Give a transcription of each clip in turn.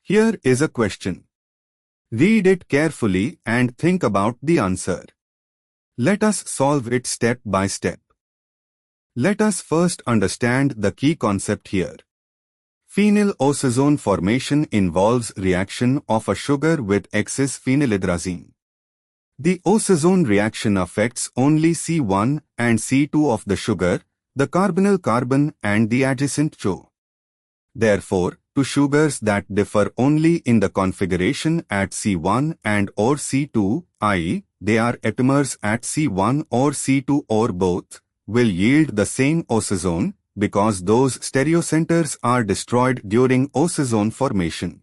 Here is a question. Read it carefully and think about the answer. Let us solve it step by step. Let us first understand the key concept here. Phenylosazone formation involves reaction of a sugar with excess phenylhydrazine. The osazone reaction affects only C1 and C2 of the sugar, the carbonyl carbon and the adjacent CHO. Therefore, to sugars that differ only in the configuration at C1 and or C2, i.e., they are epimers at C1 or C2 or both, will yield the same osazone because those stereocenters are destroyed during osazone formation.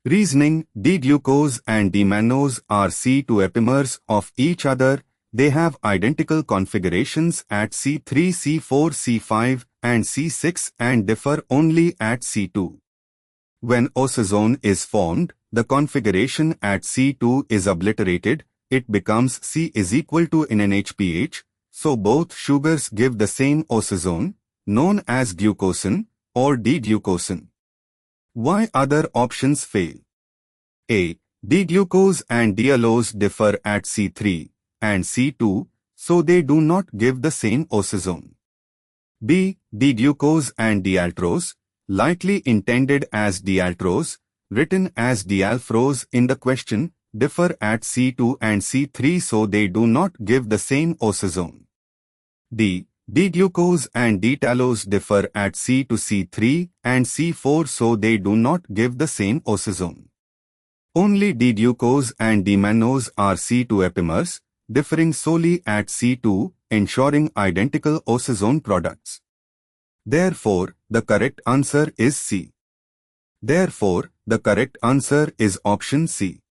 Reasoning: D-glucose and D-mannose are C2 epimers of each other. They have identical configurations at C3, C4, C5, and C6 and differ only at C2. When osazone is formed, the configuration at C2 is obliterated. It becomes C is equal to NNHPH, so both sugars give the same osazone, known as glucosan or D-glucosan. Why other options fail? A. D-glucose and D-allose differ at C3 and C2, so they do not give the same osazone. B. D-glucose and D-altrose, likely intended as D-altrose, written as D-alfrose in the question, differ at C2 and C3, so they do not give the same osazone. D. D-glucose and D-talose differ at C to C3 and C4, so they do not give the same osazone. Only D-glucose and D-mannose are C2 epimers, differing solely at C2, ensuring identical osazone products. Therefore, the correct answer is C. Therefore, the correct answer is option C.